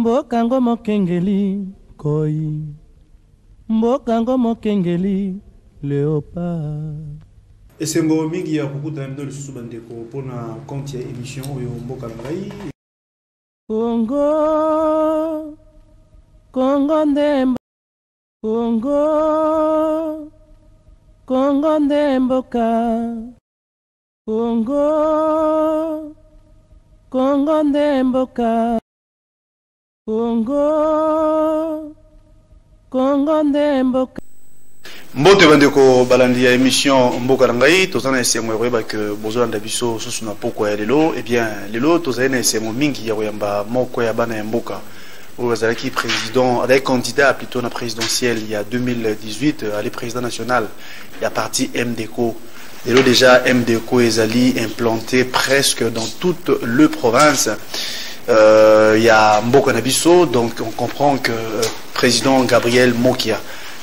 Mbokango mokengeli koi, mbokango mokengeli léopard. Et c'est un mingi ya kukuta mdo le susu bandeko pona compte ya émission oyo mboka ngai. Congo, Congo ndembo, Congo, Congo ndemboka, Congo, Congo ndemboka, Congo, Congo ndemboka. Mbote bandeko balandi ya émission mboka ngai tozana esengo yoyeba que bozolanda biso susu na poko ya lelo. Eh bien lelo tozali na esengo mingi ya koyamba moko ya bana ya mboka oyo azalaki président avec candidat plutôt na présidentielle il y a 2018 ali président national ya parti MDECO. Lelo déjà MDECO ezali implanté presque dans toute le province. Il y a mboka na biso, donc on comprend que président Gabriel Mokia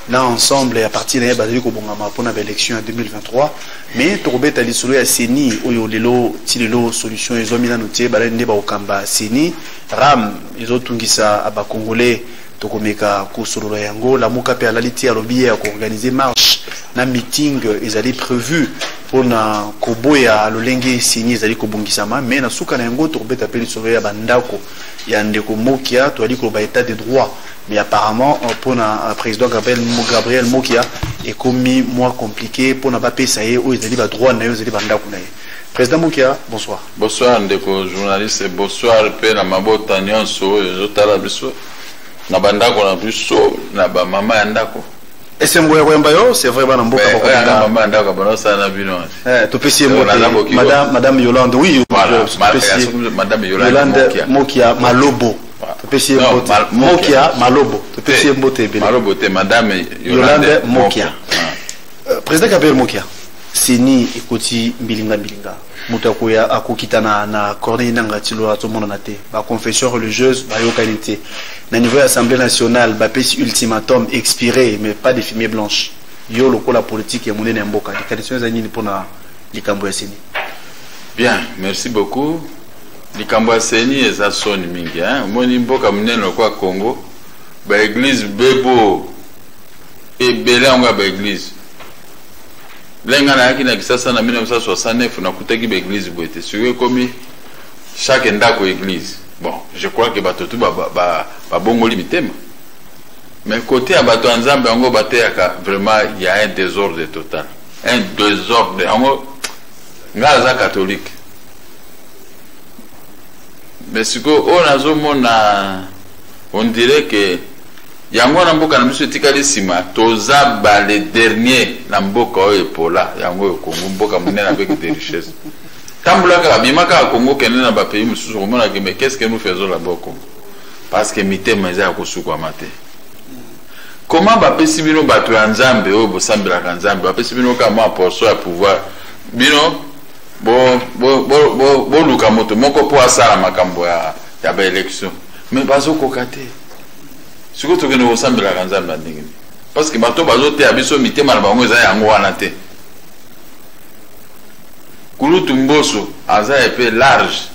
là ensemble à partir de bazali ko bongama pour l'élection en 2023, mais tokobeta lisolo ya seni oyo lelo tilelo solution ezomina notie balende ba okamba seni ram ezotungisa aba congolais tokomeka ko solo yango la muka pe alaliti alobi ya ko organiser marche na meeting ezali prévu pour na koboya lolenge seni ezali ko bongisama, mais na suka na yango tokobeta pe lisolo ya bandako ya ndeko Mokia to ali ko ba état de droit. Mais apparemment, pour le président Gabriel Mokia, est commis moins compliqué pour ne pas payer ça y est, où ils ont droit na ils ont Président Mokia, bonsoir. Bonsoir, ndeko journaliste, bonsoir, pe na mabota nyonso, ezotala biso, na bandako na biso, na ba mama ya ndako. Et c'est moi Wembayo, c'est vraiment un beau cadeau. Maman ndako bana ça na bino. Tu peux essayer Madame Yolande, oui, Madame Yolande Mokia Malobo. Mokia Malobo. Malobo te Madame Yolande Mokia. Président Gabriel Mokia. Seni ekoti mbilinga. Mutakoya akokita na corneille nanga tilo atomona na te. Ba confession religieuse ba yokanité. Na niveau Assemblée nationale ba pesi ultimatum expiré mais pas de fumée blanche. Yo lokola politique ya monene mboka. Les conditions za nini pona likambo ya Seni. Bien, merci beaucoup. Likambo ya Seni eza soni mingi moni mboka munene kwa Congo ba église bebo ebele nga ba église lenga na yaki na kisasa na 1969 na kutaki ba église boete suwe komi chaque ndako église. Bon, je crois que batotu ba bongoli mitema, mais côté ya bato nzambe ngo bateyaka vraiment il y a un désordre total, un désordre ngo ngaza catholique. Mais ce on dirait que yango na mboka na biso tikali sima toza ba les derniers na mboka oyo pola yango Congo mboka munene avec des richesses. Tambula ka bimaka Congo kene na ba pays mususu komona que mais qu'est-ce que nous faisons là-bas au Congo? Parce que mitema eza ko sukwa mate. Comment ba pesi bino bato ya nzambe oyo bosambela ka nzambe ba pesi bino ka ma portion ya pouvoir bino bo luka moto moko po asala makambo ya ba élection, mais bazo kokate siko to keno osambela kanzambe ndenge parce que bato bazo te abiso mitema na bango eza yango wana te. Kulutu Mboso aza epé large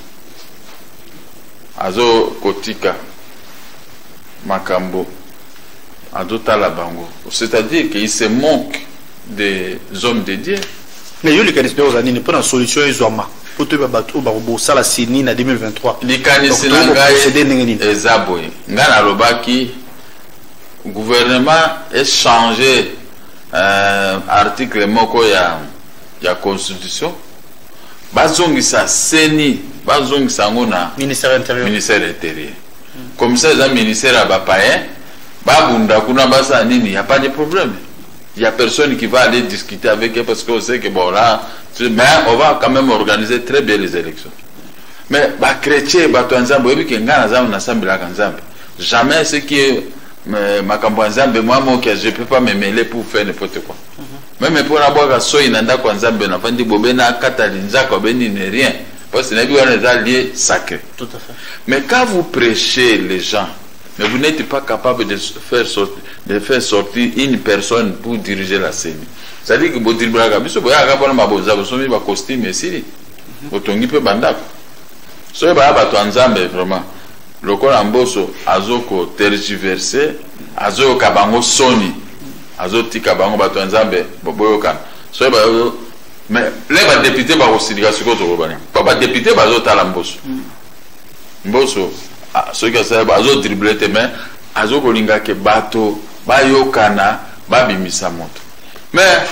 azo kotika makambo azo tala bango, c'est-à-dire qu'il se moque des hommes de Dieu. Mais yo likanisi aux années pour la solution izwama pour te bato ba robo sala Seni na 2023 likanisi na ngai ezaboye ngana lobaki gouvernement est changé article moko ya constitution bazongisa Seni bazongisa ngona ministère intérieur comme ça les ministère ba païen babunda kuna basa nini, y a pas de problème. Il n'y a personne qui va aller discuter avec eux parce qu'on sait que bon là, mais on va quand même organiser très bien les élections. Mais les chrétiens, jamais ce qui est ma campagne, moi je ne peux pas me mêler pour faire n'importe quoi. Même pour avoir un soin nanda kwa nzambe na fandi bobena katalinza kwa beni n'est rien parce que n'est pas lié sacré. Tout à fait. Mais quand vous prêchez les gens, mais vous n'êtes pas capable de faire sortir une personne pour diriger la scène. C'est-à-dire que vous dites que vous costume ici, vous avez un bandako. So ba nzambe vraiment lokola mboso azoko tergiverser azo kabango soni azo tika bango bato nzambe boboyoka so ba mais les ba député ba osindika siko to bana ba député ba zo tala mboso mboso so que ça ba zo dribbler te mais azo kolinga ke bato bayokana babimisa moto mais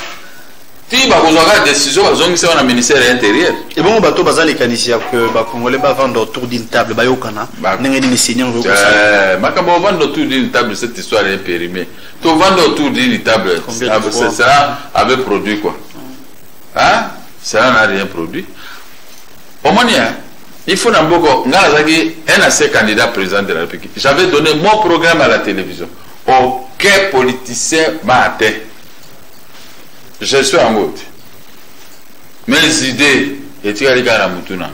ti ba kozaka décision bazongisa na ministère intérieur et bon bato bazali kanisia que ba congolais ba vendre autour d'une table bayokana ndenge ni seigneur ko ça makambo vendre autour d'une table cette histoire est périmée to vendre autour d'une table ça avait produit quoi hein ça n'a rien produit au moins il faut n'amboko ngazaki un assez candidat président de la République j'avais donné mon programme à la télévision aucun politicien m'a atteint. Je suis en mode. Mes idées, et tu as dit à Moutuna.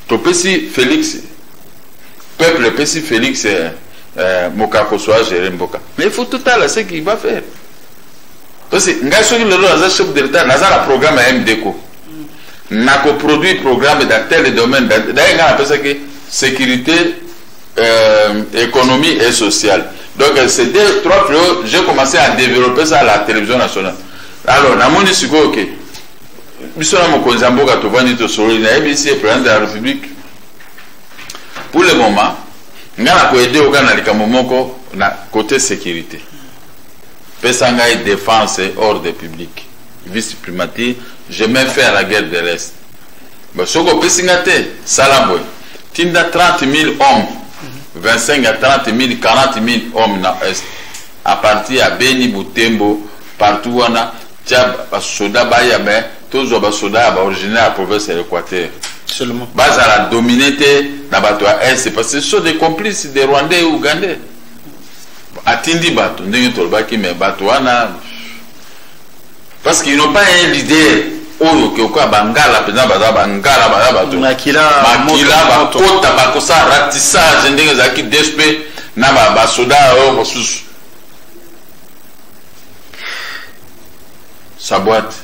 Ton petit Félix, peuple petit Félix, Mokako soit géré Mboka. Mais il faut tout à l'heure ce qu'il va faire. Parce que, le chef de l'État, n'a pas le programme à MDECO. N'a pas produit programme dans tel domaine. D'ailleurs, on appelle ça que sécurité, économie et sociale. Donc, c'est deux, trois fléaux. J'ai commencé à développer ça à la télévision nationale. Alors, na moni siko ok. Bisona mokonza mboka to vandi to solo na ABC président de la République. Pour le moment, ngana ko aider au kana likambo moko na côté sécurité. Pesa ngai défense et ordre public. Vice primature, je mets faire la guerre de l'Est. Ba soko pesingate salambo. Tinda 30 000 hommes. 25 à 30 000, 40 000 hommes na Est. À partir à Beni Butembo, partout on a soda baya mais tous les soda originaires à la province de l'Équateur. Seulement. Base à la dominité na bato à Est parce que ce sont des complices des Rwandais et Ougandais. Atindi bato ndenge tolbaki mais bato wana parce qu'ils n'ont pas un leader oyo ke ko bangala pena baza bangala baza bato makila bakota bakosa ratissage ndenge zaki DSP na ba soda o mosusu sa boîte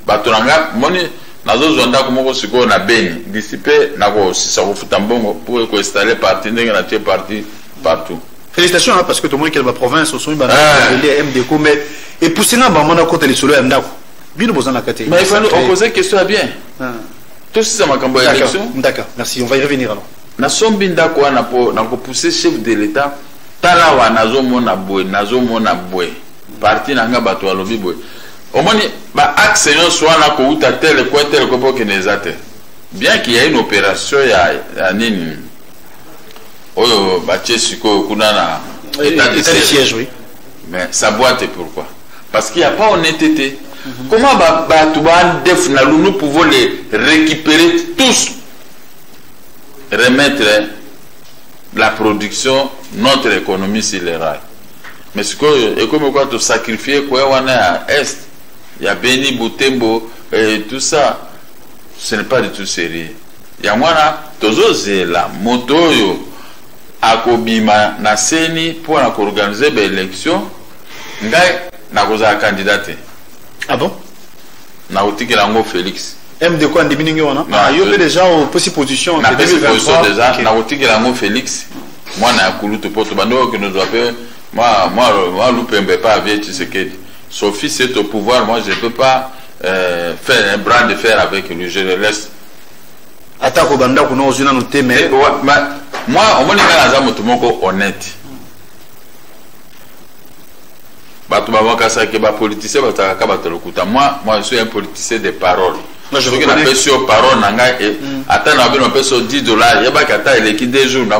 batonanga moni nazo zonda komoko siko na Beni disipe nako sisa ko futa mbongo pour ko installer parti ndenge na tie parti partout. Félicitations hein, parce que tout le monde qui est dans la province au son ba les MDECO mais et pousser na ba mona côté les solo ya ndako bino bozana kate. Mais il faut nous poser question à bien. Tout ça makambo ya élection. D'accord, merci, on va y revenir alors. Na sombi ndako wana po na ko pousser chef de l'état tala wa nazo mona boy parti na nga bato alobi boy. Au moins, axe soit là qu'on a tel quoi pour que les athées. Bien qu'il y ait une opération, il y a nini. Oh, Bachesiko, Kunana, état de siège, oui. Mais ça boîte pourquoi? Parce qu'il n'y a pas honnêteté. Comment nous pouvons les récupérer tous, remettre la production, notre économie sur les rails. Mais ce que, et comme quoi, tu sacrifier quoi, on est à Est. Il y a Beni, Butembo, et tout ça. Ce n'est pas du tout sérieux. Il y a moi là, toujours la moto, akobima na seni pour organiser l'élection. Ngai, na koza candidaté. Ah bon? Na otiki lango Félix. De quoi en diminuer on a? Ah, il y a déjà aux positions. Na position déjà, na otiki lango Félix. Moi na kuluto poto bando que nous doit faire. Moi, Loupembe pas avec Tshisekedi. Sophie, c'est au pouvoir, moi je ne peux pas faire un bras de fer avec lui, je le laisse. Attends, Banda, qu'on a osé nous témer. Moi, au moins, il y a honnête. Moi, je suis un politicien de parole. Je suis un politicien de parole. Attends, on a payé $10. Il y a pas qu'à il est 2 jours, on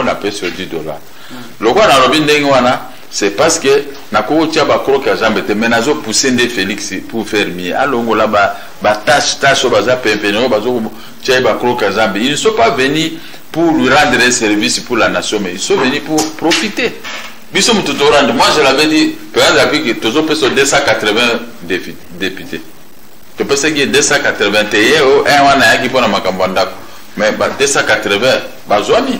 a payé $10. Le quoi, c'est parce que na ko tia ba croque à jambe te menazo pousser de Félix pour faire mieux alongo là ba tâche baza pempeno bazo tia ba croque à jambe ils ne sont pas venus pour lui rendre un service pour la nation mais ils sont venus pour profiter biso mututo rendre moi je l'avais dit président de la République toujours peso 280 députés tu penses qu'il y a 281 ou un wana yaki pona makambo ndako mais ba 280 bazwami.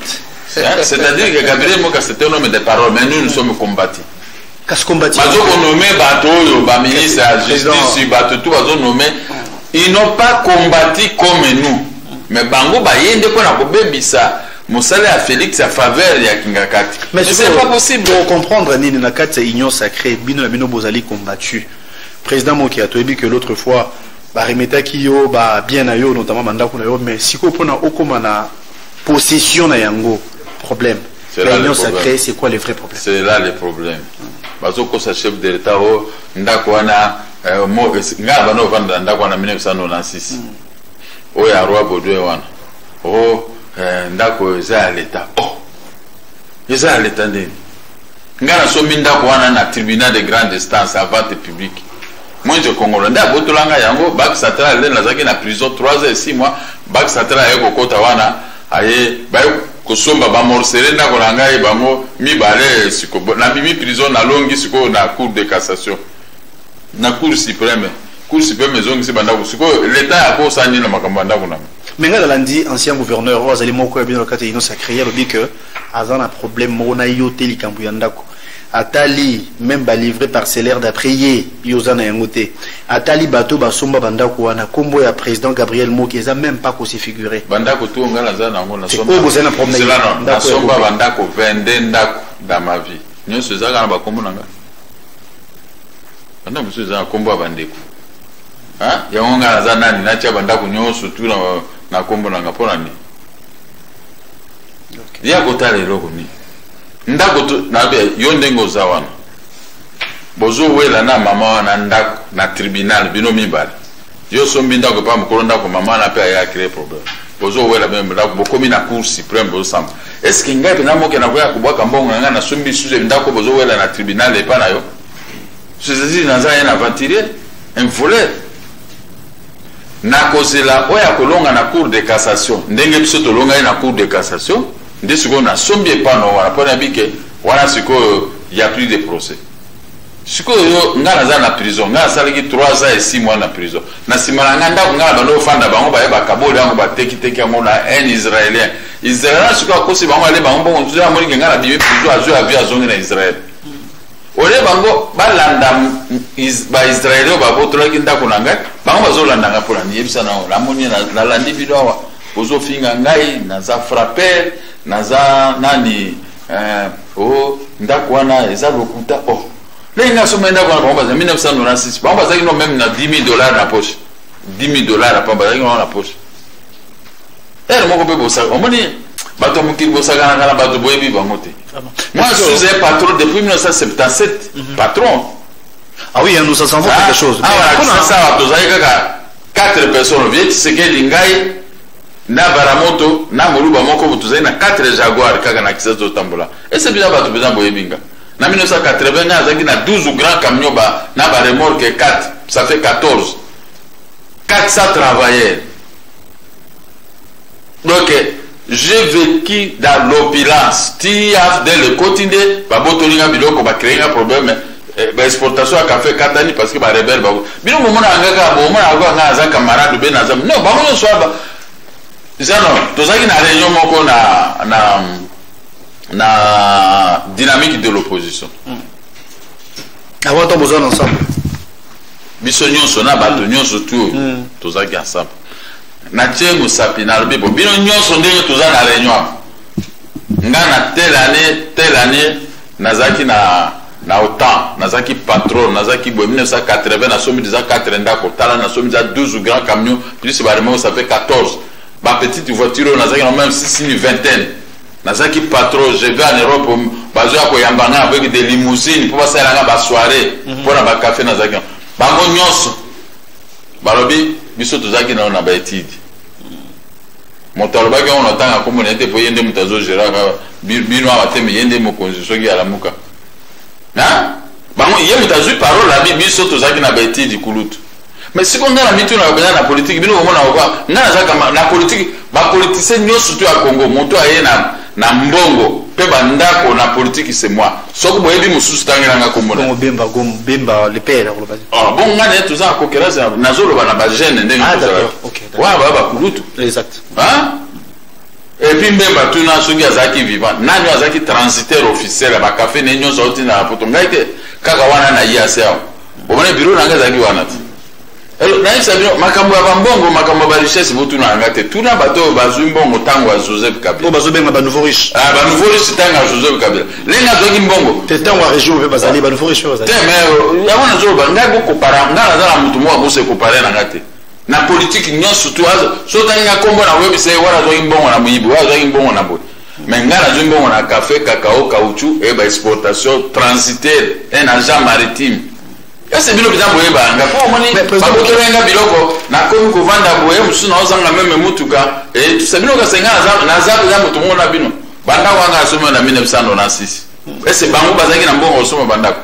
C'est-à-dire que Gabriel Moka c'était un homme de parole, mais nous sommes combattus. Qu'est-ce qu'on combattu? Ministre de la Justice, ils n'ont pas combattu comme nous. Mais Bango Bayende Konakobebisa, mosala ya Félix a faveur ya Kingakati. Mais c'est pas possible. Pour comprendre nini na kati c'est union sacrée, bino na bino bozali combattu. Président Moki a dit que l'autre fois ba remetaki yo ba bien na yo notamment mandako na yo, mais siko pona okoma na possession na yango problème. L'union sacrée, c'est quoi les vrais problèmes? C'est là le problème. Bazoko sa chef de l'État o ndako wana mo nga bano vanda ndako wana 1996. O ya roi Baudouin wana. O ndako eza l'État. Oh. Eza l'État ndeni. Nga na so ndako wana na tribunal de grande instance à vente publique. Moi je Congolais ndako tolanga yango Banque centrale le nazaki na prison 3 ans et 6 mois. Banque centrale yeko kota wana aye ba kosomba ba morceler ndako na ngai bango mibale siko na mimi prison na longi siko na cour de cassation na cour suprême zongi se banda siko l'état a ko sani na makambo ndako na menga landi ancien gouverneur Rosalie Moko bien le cas union sacrée le dit que azana problème mona yote likambu ya ndako atali même ba livré parcellaire d'après yozana yangote atali bateau basomba bandako wana kombo ya président Gabriel Moki eza même pas ko se figurer bandako tu ngala za nango na somba c'est un problème na somba bandako vende ndako dans ma vie nyoso zaka na bakombo nanga banda musu za kombo bandeko ha ya ngala za nani na cha bandako nyoso tu na kombo nanga pona ni ya kotale loko ni ndako tu na be yondengo zawana bozo wela na mama wana ndako na tribunal bino mibale yo sombi ndako pa mukolo ndako mama na pe ya créer problème bozo wela même ndako bokomi na cour suprême bozo sam est-ce que ngai na moke na kwa kubwaka mbongo ngana na sombi suze ndako bozo wela na tribunal e pa na yo ceci naza yana aventurier un voleur na kozela oya kolonga na cour de cassation ndenge biso to longa na cour de cassation ndesiko na sombi epano wana pona bike wana siko y a plus de procès siko yo ngana za na prison ngana salaki 3 ans et 6 mois na prison na simana nganda ngana bando fanda bango ba yeba kaboli yango ba teki yango na un israélien siko akosi bango ale bango bongo tuza moni ngana bibi prison azo avion azongi na Israël ole bango balanda ba israélien ba botolaki ndako na ngai bango bazolanda nga pona yebisa na la moni na landi bidowa bozo finga ngai na za frapper naza nani ndako wana eza lokuta lenga soma ndako wana bomba za 1996 bomba za kino même na $10,000 na poche $10,000 pa ba na poche moko pe bosa omoni bato mukiri bosa kana bato boyebi bangote moi je suis un patron depuis 1977 patron ah oui nous ça s'en va quelque chose voilà ça bato za kaka 4 personnes vieux c'est que lingai na baramoto na muluba moko butuzai na 4 Jaguar kaka na kisazo tambola ese bila batu bezambo yebinga na 1980 na zaki na 12 grands camions ba na ba remorque 4 ça fait 14 400 travailleurs donc j'ai vécu dans l'opulence tiaf de le quotidien ba botolinga biloko ba créer un problème ba exportation à café katani parce que ba rebelle ba bino momona ngaka momona ngaka ngaza camarade be na zam non ba mo soaba zano tozaki na réunion moko na dynamique de l'opposition avant ton besoin ensemble biso nyonso na bato nyonso tu tozaki ensemble na tie mosapi na lobi bo bino nyonso ndenge toza na réunion nga na telle année nazaki na autant nazaki patron nazaki bo 1980 na somi déjà 4 ndako tala na somi déjà 12 grands camions plus baremo ça fait 14 ba petite voiture nazaki na même 6 une vingtaine nazaki patron je vais en Europe bazo ya koyambanga avec des limousines pour passer la soirée pour na ba café nazaki bango nyonso balobi biso tozaki na ba étude motalo baki on atanga comme on était pour yende mutazo géraka bino abateme yende mokonzi soki ala muka na bango yemu tazu parole la biso tozaki na ba étude kulutu mais si on a la mitu na na politique bino omona kwa ngana zaka na politique ba politicien nyonso tu ya Congo moto aye na mbongo pe bandako na politique c'est moi soko boyebi mususu tangiranga komona bon bemba le père ko basi bon ngana tu za concurrence na zolo bana ba jeune ndenge OK wa baba kulutu exact et puis mbemba tu na soki azaki vivant nani azaki transitaire officiel ba café ne nyonso oti na poto ngaite kaka wana na yase ao omone bureau nanga zaki wana na sabino makambo ya bambongo makambo ba richesse botuna ngate tuna bato bazumbongo tango a Joseph Kabila bazo benga ba nouveau riche ba nouveau riche tango a Joseph Kabila lenga zoki mbongo tango a région be bazali ba nouveau riche bazali mais ya wana zo ba ngako kopara ngala za mutu mo abose kopara na ngate na politique nyonso tu so tanga kombo na website wala zoki mbongo na muyibi wala zoki mbongo na boy mais ngala zo mbongo na café cacao caoutchouc et ba exportation transitaire un agent maritime. C'est bien bizarre boye banga ko moni ba ko renga biloko na ko ko vanda boye musu na ozanga meme mutuka et c'est bien ka senga na za mutu mona bino banda wanga asoma na 1996 et c'est bango bazaki na mbongo osoma banda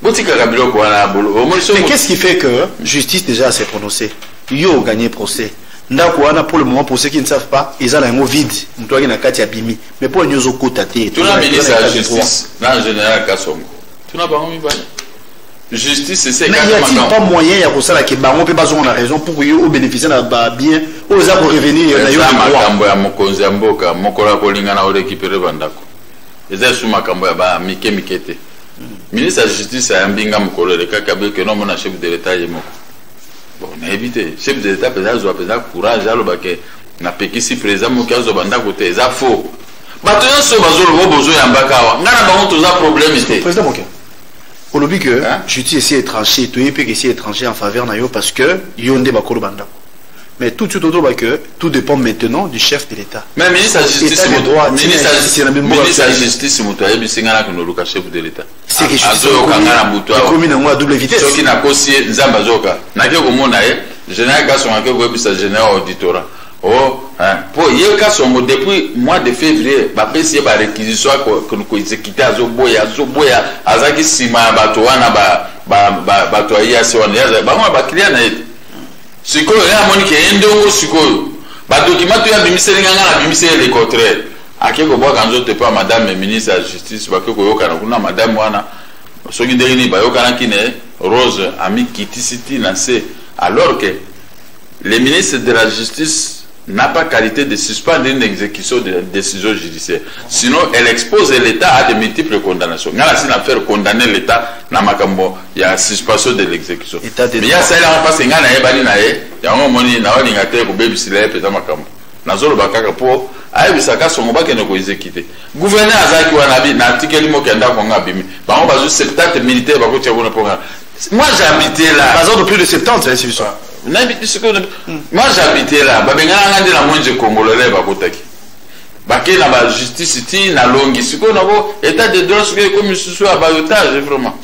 botika ka biloko wana bolo mais qu'est-ce qui fait que justice déjà s'est prononcée yo gagné procès ndako wana pour le moment pour ceux qui ne savent pas ils ont un mot vide mtoaki na kati ya bimi mais pour nyozo kota te tout la ministre de la justice na général Kasongo tu n'as pas envie ba justice c'est mais il y a pas moyen ya kosala ke bango pe bazo na raison pour yo bénéficier na ba bien oza ko revenir na yo makambo ya mokonzi ya mboka mokola ko linga na o récupérer bandako eza su makambo ya ba mike mikete ministre de la justice a mbinga mokolo le kakabe que non mona chef de l'état yemo bon na éviter chef de l'état pesa zo pesa courage alo ba ke na pekisi président mokazo bandako te eza faux bato so bazolo bozo ya mbaka ngana bango to za problème te président moka au lobby que justice ici étranger tu es peut ici étranger en faveur na yo parce que yonde bakolo bandako mais tout autour que tout dépend maintenant du chef de l'état mais ministre de la justice c'est droit ministre de la justice mutoye bisingana que le chef de l'état c'est que justice kangana mutoye commune en double vitesse soki na kosi nzamba zoka na ke ko mona général Kasongo ke ko bisa général auditora oh pour yeka songo depuis mois de février ba pesi ba réquisition ko exécuter azoboya azaki sima bato wana bato ya se wana ya ba mo ba client na sikoyo ya moni ke ndongo sikoyo ba document to ya bimiseli nganga na bimiseli le contraire akeko bwa kanzo te pa madame ministre de la justice ba ko yoka na kuna madame wana soki ndeni ba yoka na kine Rose ami kitisiti na se alors que le ministre de la justice n'a pas qualité de suspendre une exécution de la décision judiciaire. Sinon, elle expose l'État à de multiples condamnations. Nous avons affaire condamner l'État dans makambo, il y a suspension de l'exécution. Mais il y a ça là parce que il y a un moment il y a un ingénieur qui baby s'il peut makambo. Nazolo bakaka po ayi bisaka songo bakene ko exécuter. Gouverneur azaki wana bi na article mo kenda ko ngabimi. Ba on bazu 70 militaires bako tia bona programme. Moi j'habitais là. Bazar de plus de 70 c'est ça. Moi j'habitais là, babengana ngande la monje congolais bakotaki. Bake na ba justice ti na longi siko na bo état de droit siko comme susu abayotage vraiment.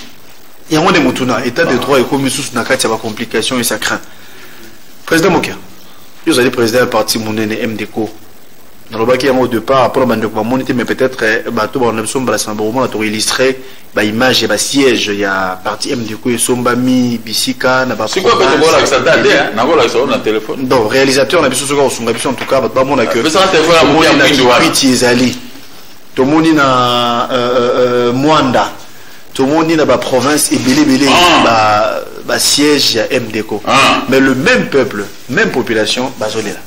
Il y a un motuna état de droit et comme susu na kati ba complication et ça craint. Président Mokia. Vous allez président du parti Mounene MDCO. Dans le bac, il y a un départ, après le monité, mais peut-être, on a besoin de illustrer l'image et le siège. Il y a parti MDCO et Sombami, Bissika, c'est quoi le téléphone? Non, réalisateur, on a besoin de son en tout cas, tout le monde a que. Mais ça, tout le monde a Mwanda. Tout le monde a la province et Bélé, siège MDCO. Mais le même peuple, même population, Bazolela.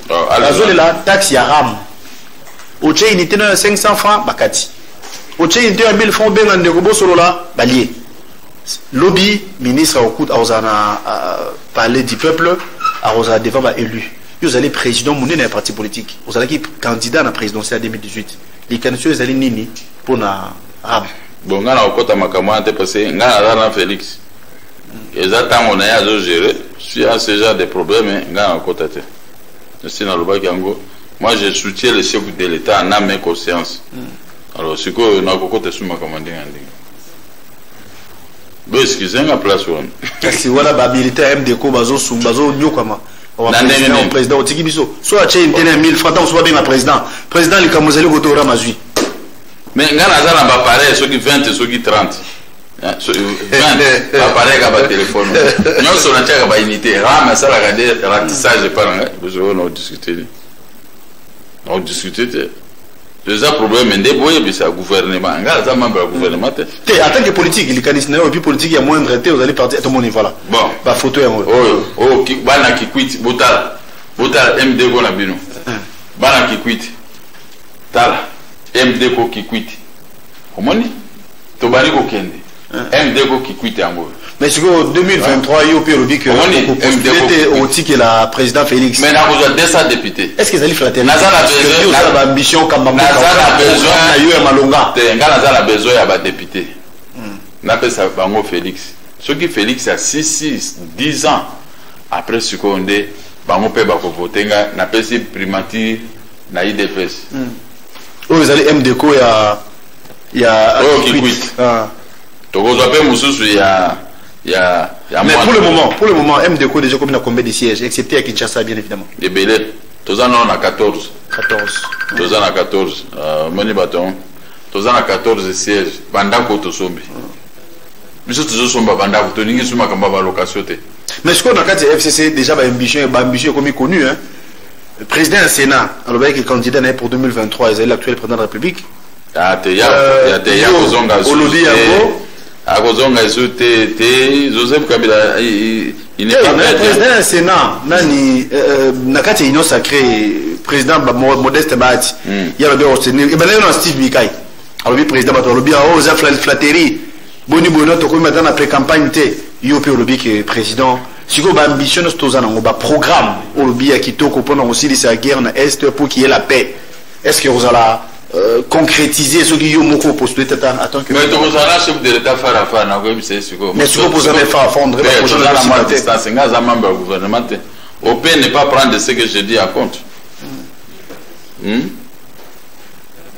Bazolela, taxe Yaram. Oche unité de 500 francs, Bakati. Oche unité de 1000 francs, Ben Ndeko Solola, Balié. Lobby, ministre Okout, Aozana parler du peuple, Aozana devant élu. Vous allez président Mouné dans un parti politique. Vous allez candidat à la présidentielle 2018. Les candidats, vous allez nini pour la Ram. Bon, ngana okota makamwa te parce ngana na Félix. Exactement on a à gérer. Si à ce genre de problème ngana okota te. C'est dans le bac yango. Moi je soutiens le chef de l'État en âme et conscience. Alors ce que na okota sous makamwa ndinga. Bon excusez la place on. Si voilà ba militaire MDCO bazo nyokama. Le président otiki biso. Soit ache intene 1000 francs soit bien le président. Président le kamozali gotora mazui. Mais ngana za na ba pareil ceux qui 20 ceux qui 30 20 ba pareil ka ba téléphone non so na tia ka ba unité rama ça la garder ratissage par besoin on discuter les problèmes ndé boye bisa gouvernement ngala za membre gouvernement te en tant que politique il canisne et puis politique ya moindre te vous allez partir tout le monde voilà bon ba photo ya oh ki bana ki quit botal MD go na bino bana ki quit tala MDCO qui quitte. Comment dit? Tobani ko kende. MDK qui quitte yango. Mais c'est que 2023 il y a eu le que postulé au titre la président Félix. Mais on a 200 députés. Est-ce qu'ils allaient faire la Nazala ambition comme Nazala besoin Malonga. Nazala besoin ya ba député. N'appelle ça bango Félix. Ce qui Félix a 10 ans après ce qu'on dit bango pe ba ko voter nga n'appelle si primature na IDPS. Oh ils allaient MDK il y a qui quitte. Donc on appelle mususu mais pour le moment MDK déjà combien de sièges excepté à Kinshasa bien évidemment. Et belé tous en on a 14. Tous en a 14 moni baton. Tous en a 14 sièges bandako to sombi. Biso toujours somba bandako to ningi suma kamba ba location te. Mais ce qu'on a quand FCC déjà ba ambition comme connu hein. Le président du Sénat alors qui est candidat pour 2023 il est l'actuel président de la République. Ah te ya kozonga Olobi yango akozonga te Joseph Kabila il n'est pas président du Sénat nani nakati union sacrée président Modeste Bahati il y a le obtenir et ben là Steve Mikai alors président Batolobi a za flatterie boni bono to ko maintenant après campagne te yo pe Olobi que président siko ba ambition no stozana ngo ba programme Olobi ya kitoko pendant aussi la guerre na est pour qu'il y ait la paix. Est-ce que vous allez concrétiser ce qui est moko postulé attends que mais tu vous allez chef de l'état faire affaire na ko c'est siko mais siko vous allez faire fondre la prochaine la distance ngaza membre gouvernement au pays ne pas prendre ce que je dis à compte.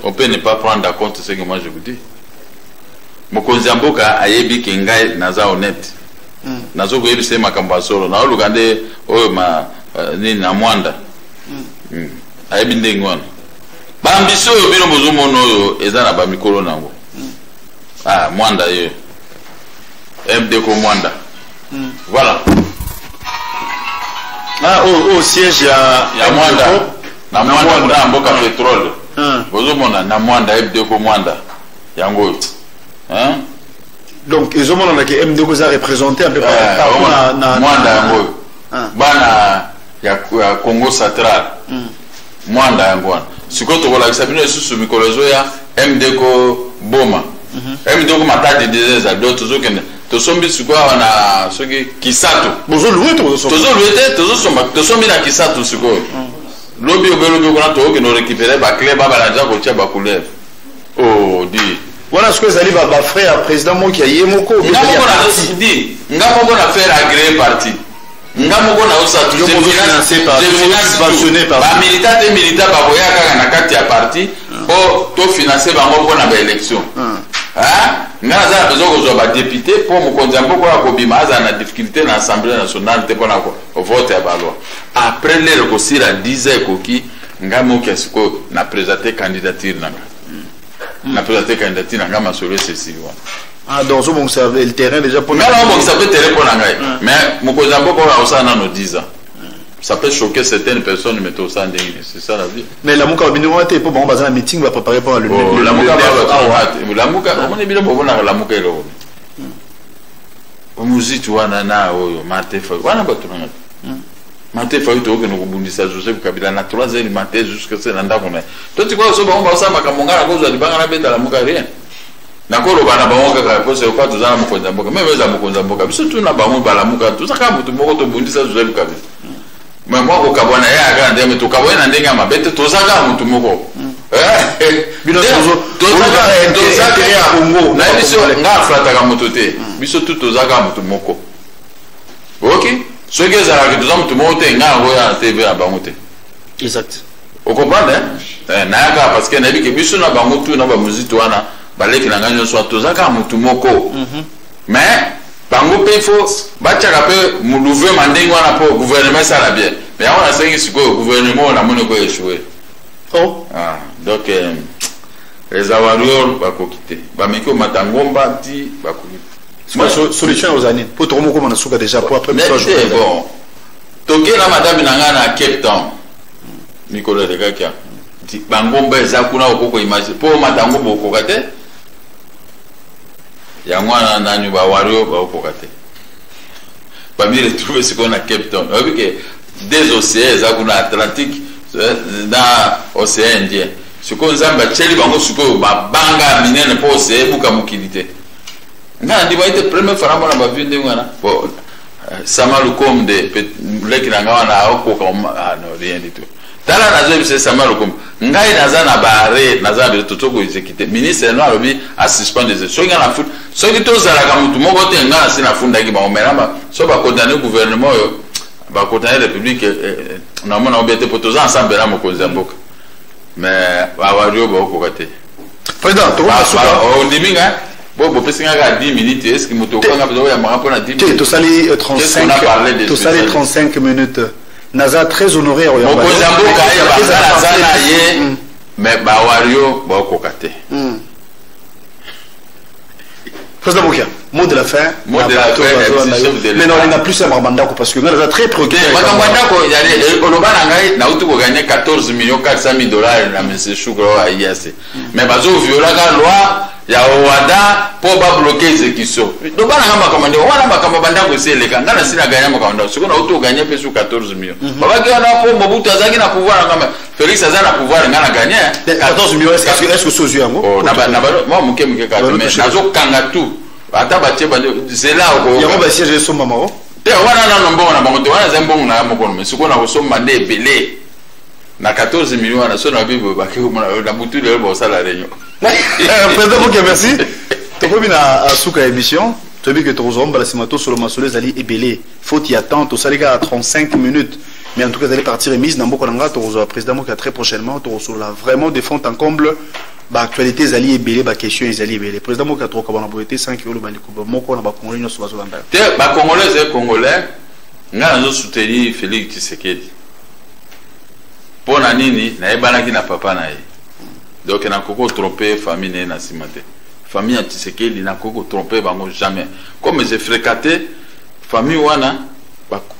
On peut ne pas prendre en compte ce que moi je vous dis. Mokonzi mboka ayebi kengai naza honnête. Nazo ko yebi sema kamba solo na olugande oyo ma ni na mwanda. Ayebi ndengwana. Ba ambition yo bino mozumono oyo eza na ba mikolo nango. Mwanda yo. MDK mwanda. Voilà. Au siège ya mwanda. Na mwanda mboka pétrole. Bozomona na mwanda MDK mwanda. Yango. Hein? Donc ils ont que MDK za représenté un peu na mwanda yango. Bana ya Congo Central. Mwanda yango. Siko to kola kisabino susu mikolozo ya MDK boma. MDK matadi des d'autres zokene. To sombi siko wana soki Kisato. Bozo loué to sombi na Kisato siko. Lobi obelo kona to ke no récupérer ba clé ba balanja ko tia ba couleur. Oh di. Voilà ce que Zali ba frère président Moki aye moko. Ngamo na faire agréer parti. Ngamo na osa tout subventionné par ba militant ba boya kaka na kati ya parti pour to financer bango pona ba élection. Ngaza besoin ko ba député pour mokonzi mboko ya kobima aza na difficulté na assemblée nationale te pona ko vote ya ba loi. Après le recosir 10 ans koki ngamo kesiko na présenter candidature nanga. Na présenter candidature nanga masolo ceci. Donc so bon server le terrain déjà pour non bon ça peut terrain pour nanga. Mais mokonzi mboko ya osana no 10 ans. Ça peut choquer certaines personnes mais tout ça c'est ça la vie. Mais la muka bino te pour bon bazana meeting va préparer pour le la muka on est bien bon na la muka elo. Muziki wana na oyo matefa wana batunanga. Matefa ito ke no kubundisa Joseph Kabila na 3h du matin jusqu'à ce nanda kona. To tikwa so ba on ba sa makamongana ko zali banga na beta la muka rien. Nakolo bana baonga ka ko se kwa tuzana mukonza mboka. Meme za mukonza mboka. Biso tuna ba mu bala muka tuzaka mutu moko to bundisa Joseph Kabila. Mais moi ko kabona ya ga ndeme to kabona ndenga mabete tozaka mutu moko. Bino tozaka ya Congo. Na biso nga flata ka mutu te. Biso tu tozaka mutu moko. OK? Ce que ça a que nous avons monté en TV à Bamoute. Exact. Vous comprenez? Naka parce que n'a dit que biso na Bamoute na ba musique wana baleki na nganya soit tozaka mutu moko. Mais bango pe faut batchaka pe muluve mandingo wana po gouvernement ça la bien. Mais on a cinq siko gouvernement na monoko échoué. Oh. Donc les awarior ba ko quitter. Ba meko matangomba ti ba ko solution aux années pour tout le monde souka déjà pour après bon toke na madame nangana Cape Town Nicolas de Kakia di bangomba ezakuna okoko image pour matango boko kate ya mwana na nyumba wario ba okokate ba mi retrouver ce qu'on a Cape Town avec des océans ezakuna Atlantique dans océan Indien ce qu'on zamba cheli bango suko ba banga minene po océan buka mukilité. nga ndi ba ite premier fois na ba vie ndenge wana bon sama lukom de leki na nga wana akoka no rien du tout tala nazo bise sama lukom ngai naza na bare naza be totoko exécuter ministre no alobi a suspendre des so nga na foot so ki to zala ka mutu moko te nga si na funda ki ba omerama so ba condamner gouvernement yo ba condamner la république na mona obete poto za ensemble na mokonzi mboka mais ba wario ba ko kate président to ba suka o ndiminga bon parce qu'il y a 10 minutes est-ce que moto ko nga bezo ya mara pona 10 minutes to sali 35 minutes naza très honoré au Yamba. Mokonzi mboka ya ba zana ye mais ba wario ba ko kate. Président Boukia, mot de la fin. Mot de la fin. Mais non, il n'a plus à Marbandako parce que nous sommes très préoccupés. Marbandako, il y a on a na utu ko gagner 14 millions 400 000 dollars na monsieur Chougro à IAC. Mais bazo viola la loi ya Wada pour ba bloquer exécution. Donc bana ngamba commandé, wana makamba bandako c'est ka ngana sina gagner makamba. Siko na utu gagner peso 14 millions. Baba ki ana po Mobutu azaki na pouvoir ngamba. Félix azana na pouvoir ngana gagner 14 millions est-ce que sozu yango? Oh na ba moi muke ka mais nazo kanga tout. Ata batie ba c'est là ko yango ba siège so mama o. Te wana na nombo na bango te wana zembongo na mokono mais siko na ko so mande belé. Na 14 millions na so na bibo ba ki na mutu de bo sala réunion. Président Boukia, merci. Tu peux venir à Souka émission. Tu as vu que tu as la simato sur le masolé Zali et Belé. Faut y attendre. Tu sais, les gars, à 35 minutes. Mais en tout cas, vous allez partir émise. Dans beaucoup d'endroits, tu as président Boukia très prochainement. Tu as vraiment des fonds en comble. Actualité Zali et Belé, question Zali et Belé. Président Boukia, tu as été 5 euros. Moko na ba Congolais no so bazolanda. Te ba Congolais et Congolais, nga nazo soutenir Félix Tshisekedi. Pona nini na ebanaki na papa na ye. Donc na koko tromper famille na simate. Famille à Tshisekedi na koko tromper bango jamais. Comme j'ai fréquenté famille wana,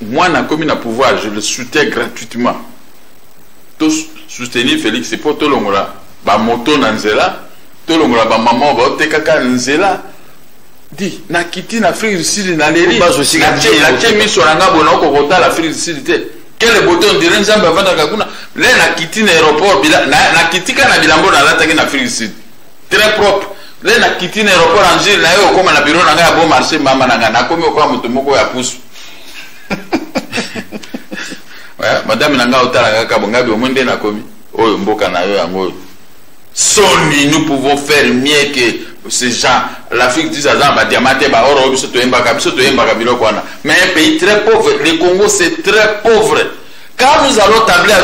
moi na comme na pouvoir, je le soutiens gratuitement. Tous soutenir Félix c'est pour tout le monde. Ba moto na nzela, tout le monde ba maman ba tekaka nzela. Di na kiti na Afrique du Sud na leri. La chemi sonanga bona ko kota la Afrique du Sud te. Quel bouton de l'ensemble avant d'Akuna? Là, na quitté l'aéroport, na quitté quand na bilambo na l'attaque na Afrique du Sud. Très propre. Là, na quitté l'aéroport en Gilles, là, comme na bureau na bon marché, maman na comme quoi mutumoko ya pousse. Ouais, madame nanga otala ka bonga bi omonde na komi. Oyo mboka na yo yango. Soni, nous pouvons faire mieux que ces gens. L'Afrique dit ça, bah diamanté, bah oro, biso to emba kabilo kwana. Mais un pays très pauvre. Le Congo c'est très pauvre. Quand nous allons tabler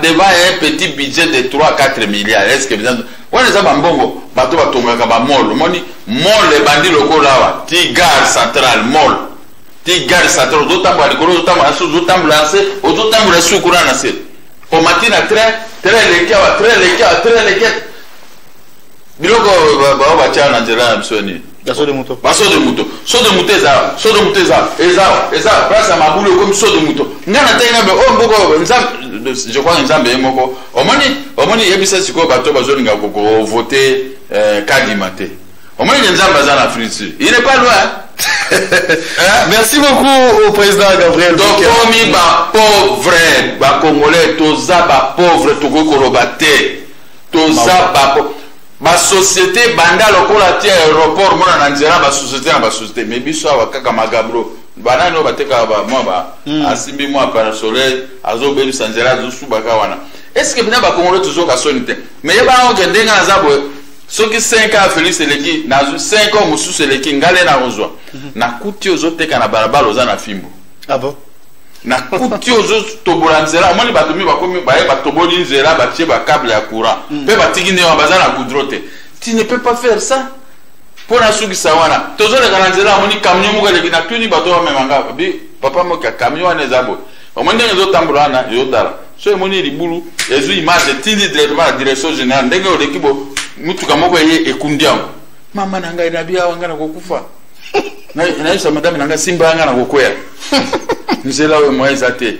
devant un petit budget de 3-4 milliards, est-ce que vous avez... On les a bambongo, bateau va tomber comme un mol. Moni, mol les bandits locaux là, ti gare centrale, mol. Ti gare centrale, d'autant pour les colos, d'autant pour la sous, d'autant pour lancer, d'autant pour la sous courant lancer. Au matin à très les biloko ba tia na nzela msoni baso de moto eza place ma boule comme so de moto ngana tenga be o mboko je crois nzambe moko omoni yebisa siko bato bazolinga ko voter kadima te omoni nzambe za na Afrique il n'est pas loin. Merci beaucoup au président Gabriel. Donc comme ba pauvre ba congolais toza ba pauvre to ko kolobate toza ba ma société banda lokola ti aéroport mona na nzela ba société mais biso awa kaka magabro banani o bateka ba moi ba asimbi moi parasolaire azobelisa nzela zosuba ka wana est-ce que bina ba Congolais toujours ka sonite mais yeba on gende nga zabo soki 5 ans Félix Eleki na 5 ans mususu Eleki ngale na rozwa na kuti ozoteka na balabala oza na fimbo ah bon na kuti ozo tobola nzela moni bato mi bakomi baye batoboli nzela batie ba câble ya courant pe batiki ne wa bazana kudrote tu ne peux pas faire ça pour la suki sawana tozo le kana nzela moni camion mo gele na tuni bato wa memanga bi papa mo ka camion ane zabo omende nzo tambula na yo dala so moni libulu ezu image tindi directement la direction générale ndenge o lekibo mutuka moko ye ekundiam mama nanga ina bia wangana kokufa na isa madame nanga simba ngana kokwea nzela we moyeza te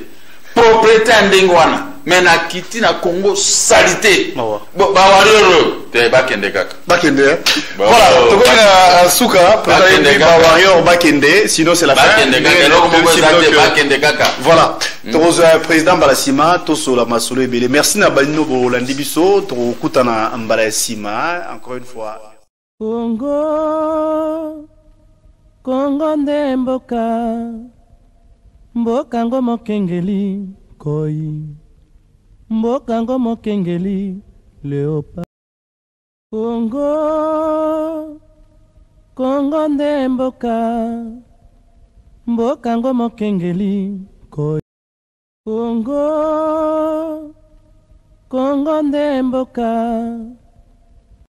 propriété ndenge wana mais na kiti na Congo salité ba warrior te bakende kaka bakende voilà to ko suka président ba warrior bakende sinon c'est la fin bakende kaka voilà to président Balasima to sola masolo ebele merci na balino bo landi biso to kutana Balasima encore une fois Congo Kongo nde mboka, mboka ngo mokengeli koi, mboka ngo mokengeli leopa. Kongo, Kongo nde mboka, mboka ngo mokengeli koi. Kongo, Kongo nde mboka.